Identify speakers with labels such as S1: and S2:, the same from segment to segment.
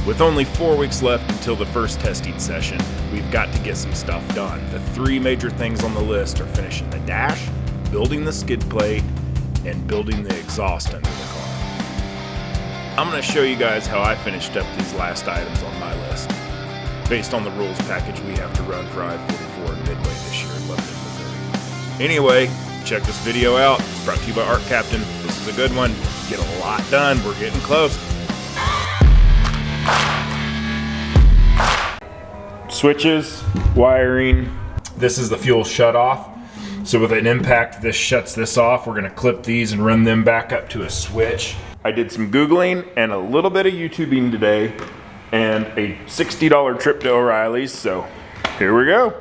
S1: With only 4 weeks left until the first testing session, we've got to get some stuff done. The 3 major things on the list are finishing the dash, building the skid plate, and building the exhaust under the car. I'm going to show you guys how I finished up these last items on my list, based on the rules package we have to run for I-44 and Midway this year in Lebanon, Missouri. Anyway, check this video out. It's brought to you by Art Captain. This is a good one. Get a lot done. We're getting close. Switches, wiring. This is the fuel shutoff. So with an impact, this shuts this off. We're gonna clip these and run them back up to a switch. I did some Googling and a little bit of YouTubing today and a $60 trip to O'Reilly's, so here we go.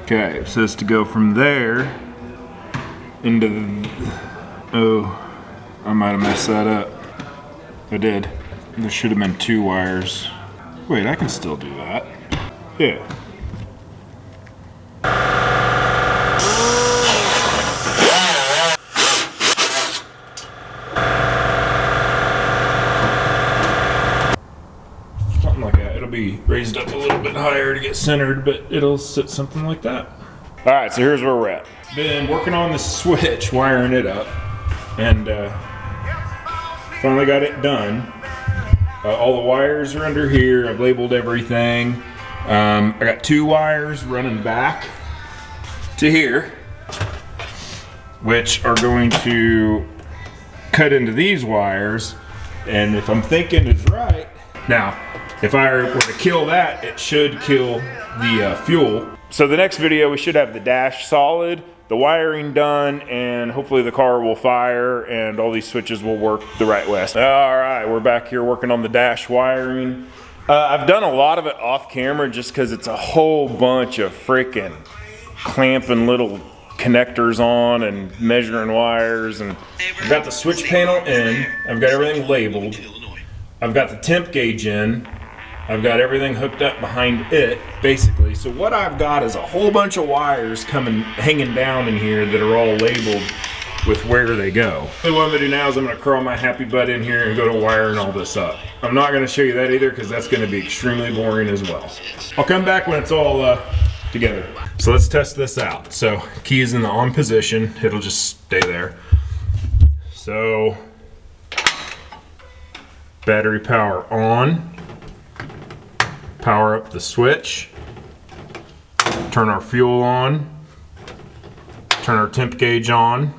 S1: Okay, it says to go from there into the, oh, I might have messed that up. I did. There should have been 2 wires. Wait, I can still do that. Yeah. Something like that. It'll be raised up a little bit higher to get centered, but it'll sit something like that. All right, so here's where we're at. Been working on the switch, wiring it up, and finally got it done. All the wires are under here. I've labeled everything. I got 2 wires running back to here, which are going to cut into these wires. And if I'm thinking is right, now, if I were to kill that, it should kill the fuel. So the next video, we should have the dash solid, the wiring done, and hopefully the car will fire and all these switches will work the right way. All right, we're back here working on the dash wiring. I've done a lot of it off camera just because it's a whole bunch of freaking clamping little connectors on and measuring wires. And I've got the switch panel in, I've got everything labeled, I've got the temp gauge in, I've got everything hooked up behind it, basically. So what I've got is a whole bunch of wires hanging down in here that are all labeled with where they go. So what I'm gonna do now is I'm gonna crawl my happy butt in here and go to wiring all this up. I'm not gonna show you that either because that's gonna be extremely boring as well. I'll come back when it's all together. So let's test this out. So key is in the on position. It'll just stay there. So battery power on. Power up the switch, turn our fuel on, turn our temp gauge on,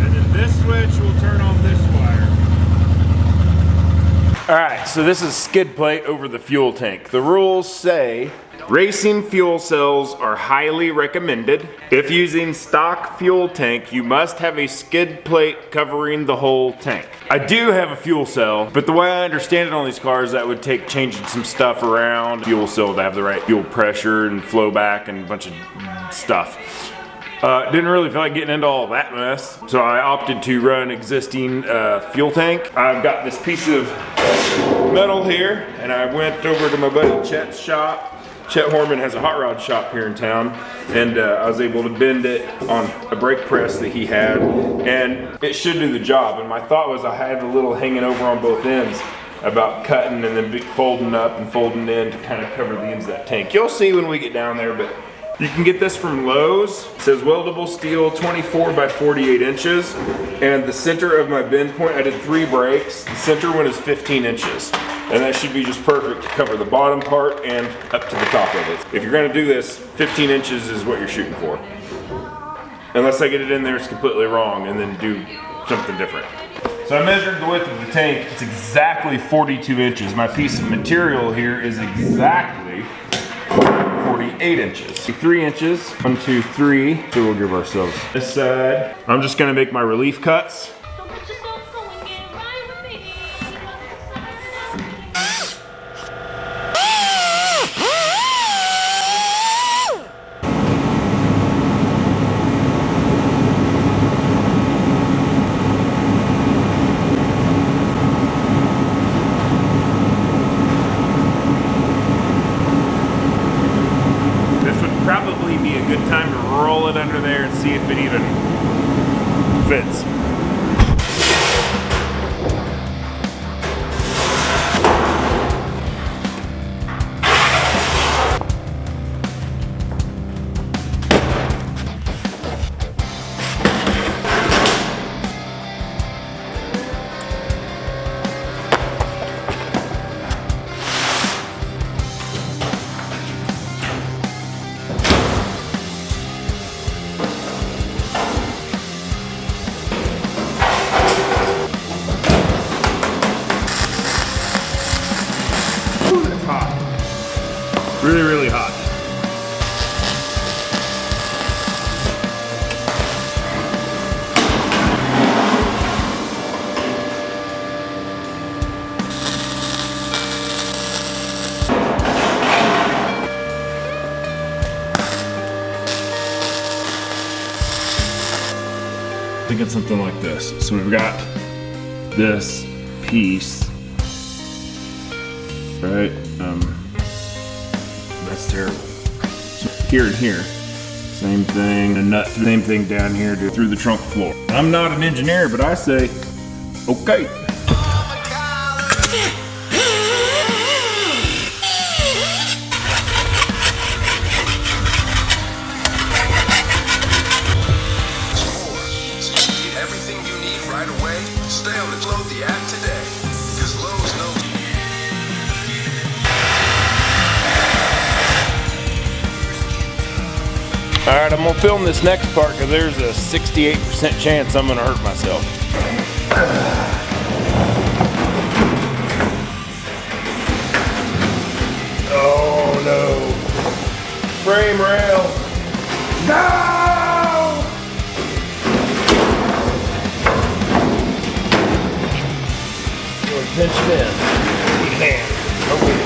S1: and then this switch will turn on this wire. All right, so this is skid plate over the fuel tank. The rules say racing fuel cells are highly recommended. If using stock fuel tank, you must have a skid plate covering the whole tank. I do have a fuel cell, but the way I understand it on these cars, that would take changing some stuff around. Fuel cell to have the right fuel pressure and flow back and a bunch of stuff. Didn't really feel like getting into all that mess, so I opted to run existing fuel tank. I've got this piece of metal here, and I went over to my buddy Chet's shop. Chet Horman has a hot rod shop here in town, and I was able to bend it on a brake press that he had, and it should do the job. And my thought was I had a little hanging over on both ends about cutting and then folding up and folding in to kind of cover the ends of that tank. You'll see when we get down there, but you can get this from Lowe's. It says weldable steel 24 by 48 inches, and the center of my bend point, I did 3 brakes. The center one is 15 inches. And that should be just perfect to cover the bottom part and up to the top of it. If you're gonna do this, 15 inches is what you're shooting for. Unless I get it in there, it's completely wrong and then do something different. So I measured the width of the tank. It's exactly 42 inches. My piece of material here is exactly 48 inches. 3 inches, 1, 2, 3. So we'll give ourselves this side. I'm just gonna make my relief cuts. Probably be a good time to roll it under there and see see if it even fits. Really, really hot. Thinking something like this. So we've got this piece, right? That's terrible. So here and here, same thing. A nut, same thing down here through the trunk floor. I'm not an engineer, but I say, okay.
S2: Everything you need right away. Stay on the Load the app today, because Lowe's knows.
S1: All right, I'm gonna film this next part because there's a 68% chance I'm gonna hurt myself. Oh no. Frame rail. No! You're pinched in. Need a hand. Okay.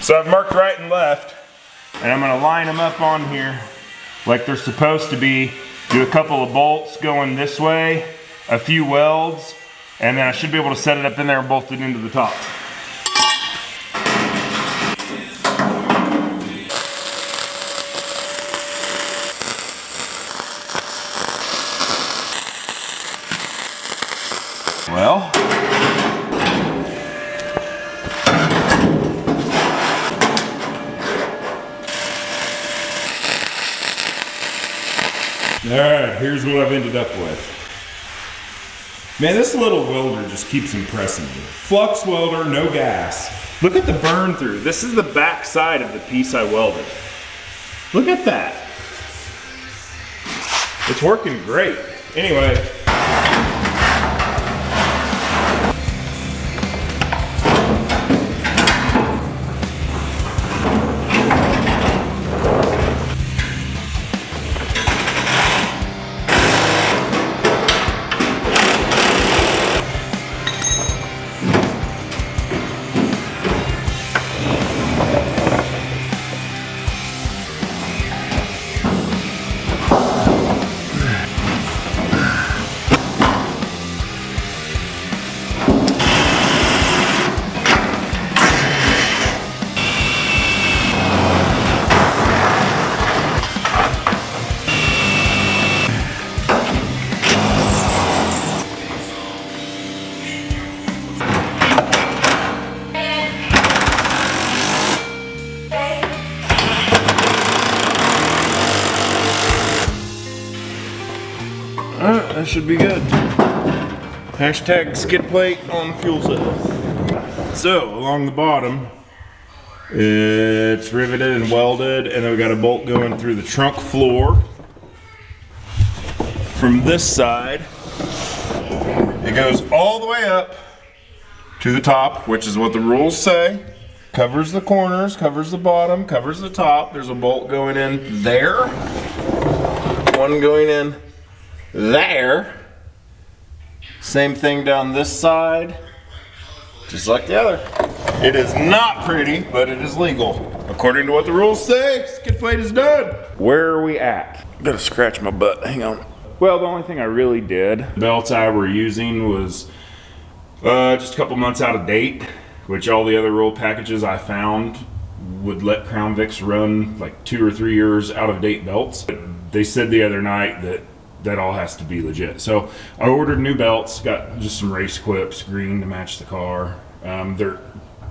S1: So I've marked right and left, and I'm gonna line them up on here like they're supposed to be. Do a couple of bolts going this way, a few welds, and then I should be able to set it up in there and bolt it into the top. Well, alright, here's what I've ended up with. Man, this little welder just keeps impressing me. Flux welder, no gas. Look at the burn through. This is the back side of the piece I welded. Look at that. It's working great. Anyway. That should be good. Hashtag skid plate on fuel cell. So along the bottom, it's riveted and welded, and then we got a bolt going through the trunk floor. From this side, it goes all the way up to the top, which is what the rules say. Covers the corners, covers the bottom, covers the top. There's a bolt going in there. One going in there. Same thing down this side. Just like the other. It is not pretty, but it is legal. According to what the rules say, skid plate is done. Where are we at? Gotta scratch my butt, hang on. Well, the only thing I really did, the belts I were using was just a couple months out of date, which all the other roll packages I found would let Crown Vics run like 2 or 3 years out of date belts. But they said the other night that that all has to be legit. So I ordered new belts, got just some race clips, green to match the car. They're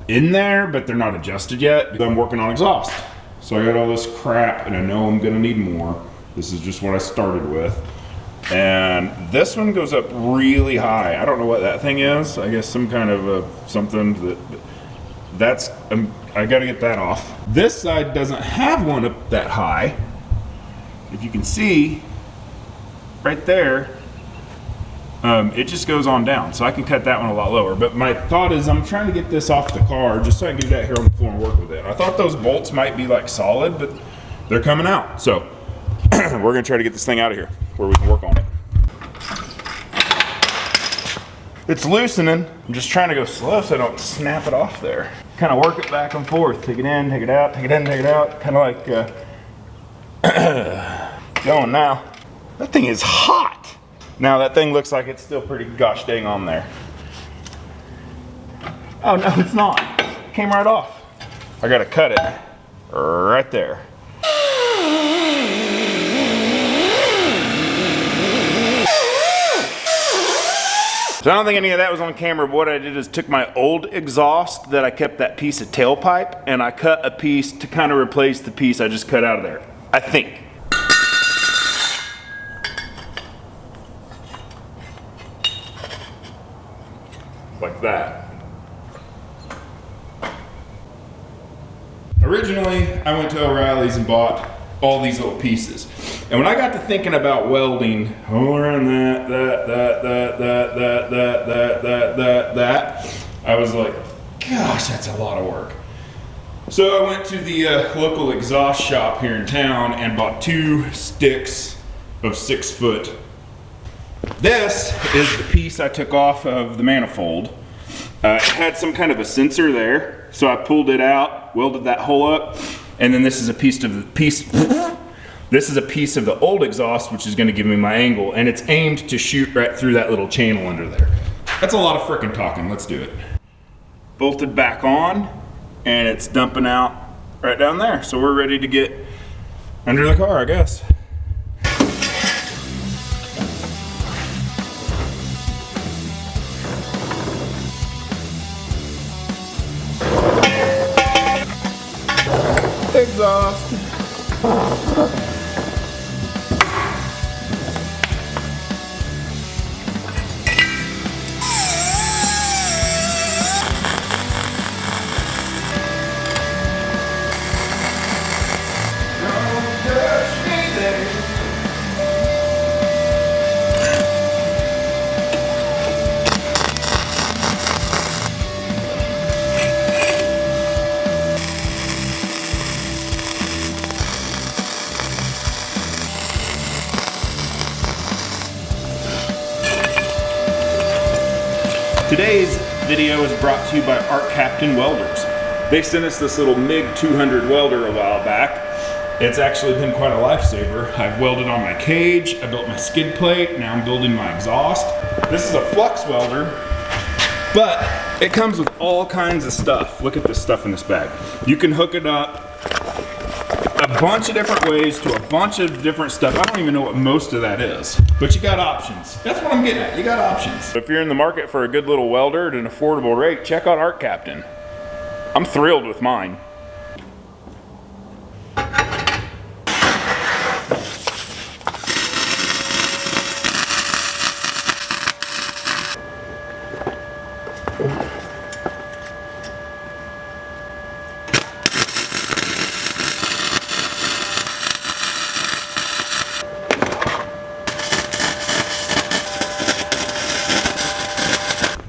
S1: in there, but they're not adjusted yet. I'm working on exhaust. So I got all this crap and I know I'm gonna need more. This is just what I started with. And this one goes up really high. I don't know what that thing is. I guess some kind of something that's, I gotta get that off. This side doesn't have one up that high. If you can see, right there, it just goes on down. So I can cut that one a lot lower. But my thought is I'm trying to get this off the car just so I can get that here on the floor and work with it. I thought those bolts might be like solid, but they're coming out. So we're gonna try to get this thing out of here where we can work on it. It's loosening. I'm just trying to go slow so I don't snap it off there. Kind of work it back and forth. Take it in, take it out, take it in, take it out. Kind of like going now. That thing is hot. Now that thing looks like it's still pretty gosh dang on there. Oh no, it's not. It came right off. I gotta cut it right there. So I don't think any of that was on camera, but what I did is took my old exhaust that I kept that piece of tailpipe and I cut a piece to kind of replace the piece I just cut out of there. I think. Like that. Originally, I went to O'Reilly's and bought all these little pieces. And when I got to thinking about welding, all around that, I was like, gosh, that's a lot of work. So I went to the local exhaust shop here in town and bought 2 sticks of 6 foot. This is the piece I took off of the manifold. It had some kind of a sensor there, so I pulled it out, welded that hole up, and then this is a piece of the This is a piece of the old exhaust, which is going to give me my angle, and it's aimed to shoot right through that little channel under there. That's a lot of frickin' talking. Let's do it. Bolted back on, and it's dumping out right down there. So we're ready to get under the car, I guess. Exhaust. Today's video is brought to you by Art Captain Welders. They sent us this little MiG 200 welder a while back. It's actually been quite a lifesaver. I've welded on my cage, I built my skid plate, now I'm building my exhaust. This is a flux welder, but it comes with all kinds of stuff. Look at this stuff in this bag. You can hook it up a bunch of different ways to a bunch of different stuff. I don't even know what most of that is, but you got options. That's what I'm getting at, you got options. If you're in the market for a good little welder at an affordable rate, check out Art Captain. I'm thrilled with mine.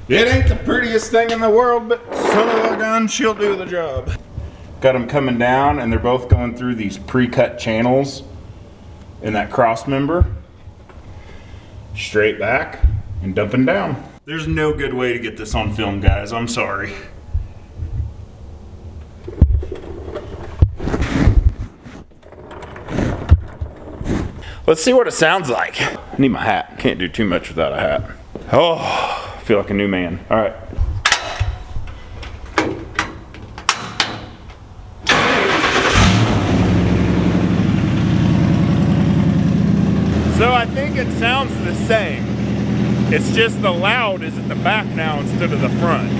S1: It ain't the prettiest thing in the world, but Son of a gun, she'll do the job. Got them coming down, and they're both going through these pre-cut channels in that cross member. Straight back and dumping down. There's no good way to get this on film, guys. I'm sorry. Let's see what it sounds like. I need my hat. Can't do too much without a hat. Oh, I feel like a new man. All right. So I think it sounds the same. It's just the loud is at the back now instead of the front.